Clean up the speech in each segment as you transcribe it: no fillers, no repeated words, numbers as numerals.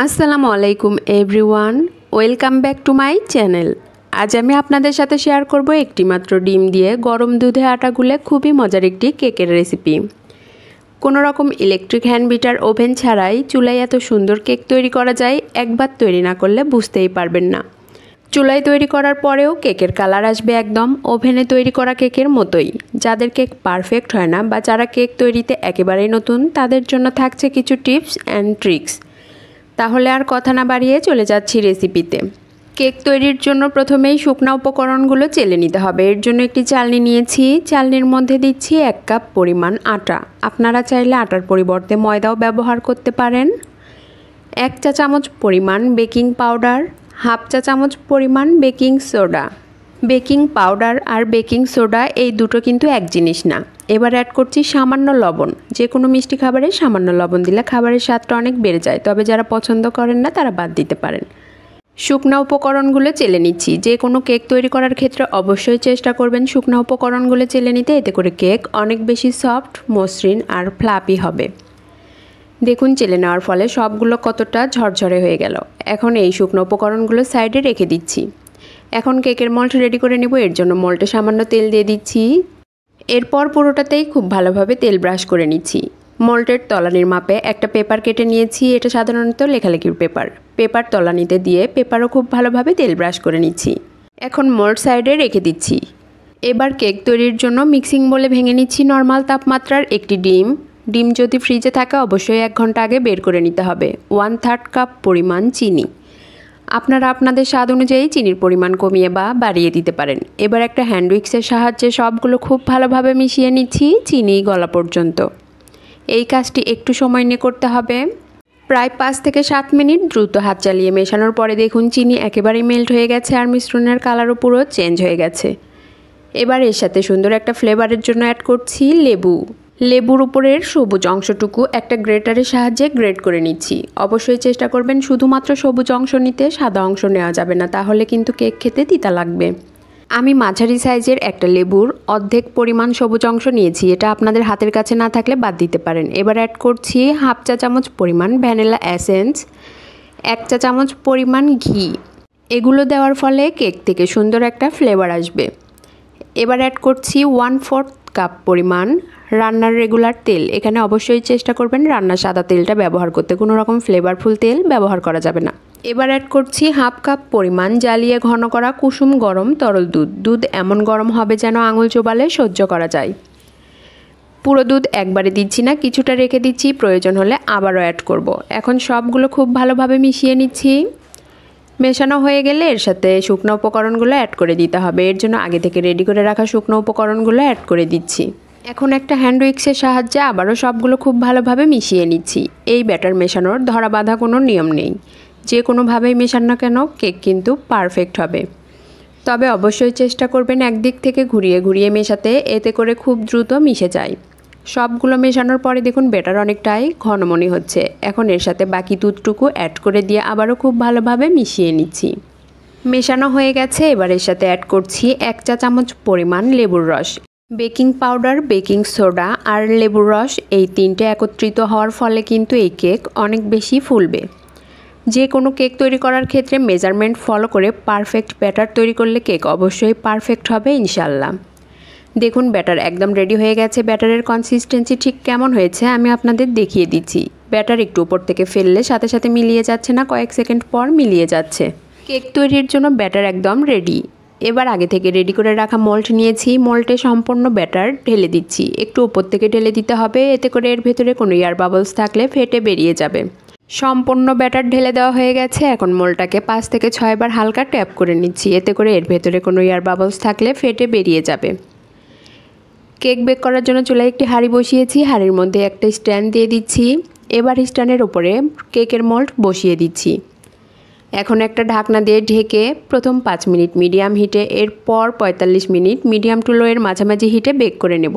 আসসালামু আলাইকুম everyone, welcome back to my channel. আজ আমি আপনাদের সাথে শেয়ার করব একটি মাত্র ডিম দিয়ে গরম দুধে আটা গুলে খুবই মজার একটি কেকের রেসিপি। কোনো রকম ইলেকট্রিক হ্যান্ড বিটার ওভেন ছাড়াই চুলায় এত সুন্দর কেক তৈরি করা যায়, একবার তৈরি না করলে বুঝতেই পারবেন না। চুলায় তৈরি করার পরেও কেকের কালার আসবে একদম ওভেনে তৈরি করা কেকের মতোই। যাদের কেক পারফেক্ট হয় না বা যারা কেক তৈরিতে একেবারেই নতুন, তাদের জন্য থাকছে কিছু টিপস অ্যান্ড ট্রিক্স। তাহলে আর কথা না বাড়িয়ে চলে যাচ্ছি রেসিপিতে। কেক তৈরির জন্য প্রথমেই শুকনো উপকরণগুলো চেলে নিতে হবে। এর জন্য একটি চালনি নিয়েছি, চালনির মধ্যে দিচ্ছি 1 কাপ পরিমাণ আটা। আপনারা চাইলে আটার পরিবর্তে ময়দাও ব্যবহার করতে পারেন। 1 চা চামচ পরিমাণ বেকিং পাউডার, 1/2 চা চামচ পরিমাণ বেকিং সোডা। বেকিং পাউডার আর বেকিং সোডা এই দুটো কিন্তু এক জিনিস না। এবার অ্যাড করছি সামান্য লবণ। যে কোনো মিষ্টি খাবারে সামান্য লবণ দিলে খাবারের স্বাদটা অনেক বেড়ে যায়, তবে যারা পছন্দ করেন না তারা বাদ দিতে পারেন। শুকনো উপকরণগুলো চেলে নিচ্ছি। যে কোনো কেক তৈরি করার ক্ষেত্রে অবশ্যই চেষ্টা করবেন শুকনো উপকরণগুলো চেলে নিতে, এতে করে কেক অনেক বেশি সফট, মসৃণ আর ফ্লাপি হবে। দেখুন চেলে নেওয়ার ফলে সবগুলো কতটা ঝরঝরে হয়ে গেল। এখন এই শুকনো উপকরণগুলো সাইডে রেখে দিচ্ছি। এখন কেকের মল্ট রেডি করে নেব। এর জন্য মল্টে সামান্য তেল দিয়ে দিচ্ছি। এরপর পুরোটাতেই খুব ভালোভাবে তেল ব্রাশ করে নিচ্ছি। মল্টের তলানির মাপে একটা পেপার কেটে নিয়েছি। এটা সাধারণত লেখালেখির পেপার তলানিতে দিয়ে পেপারও খুব ভালোভাবে তেল ব্রাশ করে নিচ্ছি। এখন মল্ট সাইডে রেখে দিচ্ছি। এবার কেক তৈরির জন্য মিক্সিং বলে ভেঙে নিচ্ছি নর্মাল তাপমাত্রার একটি ডিম যদি ফ্রিজে থাকে অবশ্যই 1 ঘন্টা আগে বের করে নিতে হবে। 1/3 কাপ পরিমাণ চিনি। আপনারা আপনাদের স্বাদ অনুযায়ী চিনির পরিমাণ কমিয়ে বা বাড়িয়ে দিতে পারেন। এবার একটা হ্যান্ড উইক্সের সাহায্যে সবগুলো খুব ভালোভাবে মিশিয়ে নিচ্ছি চিনি গলা পর্যন্ত। এই কাজটি একটু সময় নিয়ে করতে হবে, প্রায় 5 থেকে 7 মিনিট দ্রুত হাত চালিয়ে মেশানোর পরে দেখুন চিনি একেবারেই মেল্ট হয়ে গেছে আর মিশ্রণের কালারও পুরো চেঞ্জ হয়ে গেছে। এবার এর সাথে সুন্দর একটা ফ্লেভারের জন্য অ্যাড করছি লেবুর উপরের সবুজ অংশটুকু একটা গ্রেটারের সাহায্যে গ্রেট করে নিচ্ছি। অবশ্যই চেষ্টা করবেন শুধুমাত্র সবুজ অংশ নিতে, সাদা অংশ নেওয়া যাবে না, তাহলে কিন্তু কেক খেতে তিতা লাগবে। আমি মাঝারি সাইজের একটা লেবুর অর্ধেক পরিমাণ সবুজ অংশ নিয়েছি। এটা আপনাদের হাতের কাছে না থাকলে বাদ দিতে পারেন। এবার অ্যাড করছি 1/2 চা চামচ পরিমাণ ভ্যানিলা এসেন্স, 1 চা চামচ পরিমাণ ঘি। এগুলো দেওয়ার ফলে কেক থেকে সুন্দর একটা ফ্লেভার আসবে। এবার অ্যাড করছি 1/4 কাপ পরিমাণ রান্নার রেগুলার তেল। এখানে অবশ্যই চেষ্টা করবেন রান্নার সাদা তেলটা ব্যবহার করতে, কোনো রকম ফ্লেভারফুল তেল ব্যবহার করা যাবে না। এবার অ্যাড করছি 1/2 কাপ পরিমাণ জ্বালিয়ে ঘন করা কুসুম গরম তরল দুধ এমন গরম হবে যেন আঙুল চোবালে সহ্য করা যায়। পুরো দুধ একবারে দিচ্ছি না, কিছুটা রেখে দিচ্ছি, প্রয়োজন হলে আবারও অ্যাড করব। এখন সবগুলো খুব ভালোভাবে মিশিয়ে নিচ্ছি। মেশানো হয়ে গেলে এর সাথে শুকনো উপকরণগুলো অ্যাড করে দিতে হবে। এর জন্য আগে থেকে রেডি করে রাখা শুকনো উপকরণগুলো অ্যাড করে দিচ্ছি। এখন একটা হ্যান্ড উইক্সের সাহায্যে আবারও সবগুলো খুব ভালোভাবে মিশিয়ে নিচ্ছি। এই ব্যাটার মেশানোর ধরা বাঁধা কোনো নিয়ম নেই, যে কোনোভাবেই মেশান না কেন কেক কিন্তু পারফেক্ট হবে। তবে অবশ্যই চেষ্টা করবেন একদিক থেকে ঘুরিয়ে ঘুরিয়ে মেশাতে, এতে করে খুব দ্রুত মিশে যায়। সবগুলো মেশানোর পরে দেখুন ব্যাটার অনেকটাই ঘন মনে হচ্ছে। এখন এর সাথে বাকি দুধটুকু অ্যাড করে দিয়ে আবারও খুব ভালোভাবে মিশিয়ে নিচ্ছি। মেশানো হয়ে গেছে। এবার এর সাথে অ্যাড করছি 1 চা চামচ পরিমাণ লেবুর রস। বেকিং পাউডার, বেকিং সোডা আর লেবুর রস এই তিনটে একত্রিত হওয়ার ফলে কিন্তু এই কেক অনেক বেশি ফুলবে। যে কোনো কেক তৈরি করার ক্ষেত্রে মেজারমেন্ট ফলো করে পারফেক্ট ব্যাটার তৈরি করলে কেক অবশ্যই পারফেক্ট হবে ইনশাল্লাহ। দেখুন ব্যাটার একদম রেডি হয়ে গেছে। ব্যাটারের কনসিস্টেন্সি ঠিক কেমন হয়েছে আমি আপনাদের দেখিয়ে দিচ্ছি। ব্যাটার একটু উপর থেকে ফেললে সাথে সাথে মিলিয়ে যাচ্ছে না, কয়েক সেকেন্ড পর মিলিয়ে যাচ্ছে। কেক তৈরির জন্য ব্যাটার একদম রেডি। এবার আগে থেকে রেডি করে রাখা মল্ট নিয়েছি। মল্টে সম্পূর্ণ ব্যাটার ঢেলে দিচ্ছি। একটু উপর থেকে ঢেলে দিতে হবে, এতে করে এর ভেতরে কোনো এয়ার বাবলস থাকলে ফেটে বেরিয়ে যাবে। সম্পূর্ণ ব্যাটার ঢেলে দেওয়া হয়ে গেছে। এখন মোলটাকে 5 থেকে 6 বার হালকা ট্যাপ করে নিচ্ছি, এতে করে এর ভেতরে কোনো এয়ার বাবলস থাকলে ফেটে বেরিয়ে যাবে। কেক বেক করার জন্য চুলায় একটি হাঁড়ি বসিয়েছি। হাঁড়ির মধ্যে একটা স্ট্যান্ড দিয়ে দিচ্ছি। এবার স্ট্যান্ডের উপরে কেকের মোল্ড বসিয়ে দিচ্ছি। এখন একটা ঢাকনা দিয়ে ঢেকে প্রথম 5 মিনিট মিডিয়াম হিটে, এরপর 45 মিনিট মিডিয়াম টু লো এর মাঝামাঝি হিটে বেক করে নেব।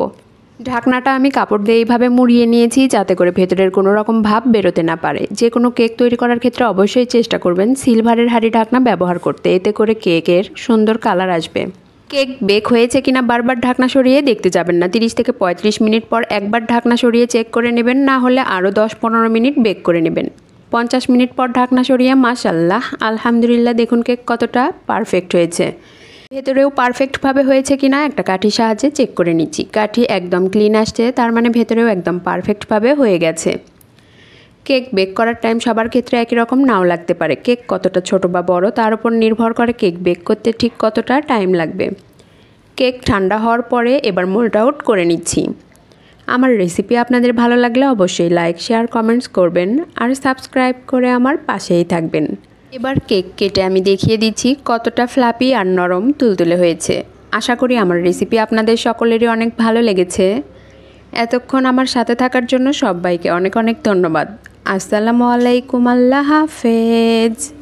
ঢাকনাটা আমি কাপড় দিয়ে এইভাবে মুড়িয়ে নিয়েছি যাতে করে ভেতরের কোনো রকম ভাব বেরোতে না পারে। যে কোনো কেক তৈরি করার ক্ষেত্রে অবশ্যই চেষ্টা করবেন সিলভারের হাঁড়ি ঢাকনা ব্যবহার করতে, এতে করে কেকের সুন্দর কালার আসবে। কেক বেক হয়েছে কিনা বারবার ঢাকনা সরিয়ে দেখতে যাবেন না। 30 থেকে 35 মিনিট পর একবার ঢাকনা সরিয়ে চেক করে নেবেন, না হলে আরও 10-15 মিনিট বেক করে নেবেন। 50 মিনিট পর ঢাকনা সরিয়ে মাশাআল্লাহ আলহামদুলিল্লাহ দেখুন কেক কতটা পারফেক্ট হয়েছে। ভেতরেও পারফেক্টভাবে হয়েছে কিনা একটা কাঠির সাহায্যে চেক করে নিচ্ছি। কাঠি একদম ক্লিন আসছে, তার মানে ভেতরেও একদম পারফেক্টভাবে হয়ে গেছে। কেক বেক করার টাইম সবার ক্ষেত্রে একই রকম নাও লাগতে পারে। কেক কতটা ছোট বা বড় তার উপর নির্ভর করে কেক বেক করতে ঠিক কতটা টাইম লাগবে। কেক ঠান্ডা হওয়ার পরে এবার মোল্ড আউট করে নিচ্ছি। আমার রেসিপি আপনাদের ভালো লাগলে অবশ্যই লাইক শেয়ার কমেন্টস করবেন আর সাবস্ক্রাইব করে আমার পাশেই থাকবেন। এবার কেক কেটে আমি দেখিয়ে দিচ্ছি কতটা ফ্লাপি আর নরম তুলতুলে হয়েছে। আশা করি আমার রেসিপি আপনাদের সকলেরই অনেক ভালো লেগেছে। এতক্ষণ আমার সাথে থাকার জন্য সবাইকে অনেক অনেক ধন্যবাদ। আসসালামু আলাইকুম, আল্লাহ হাফেজ।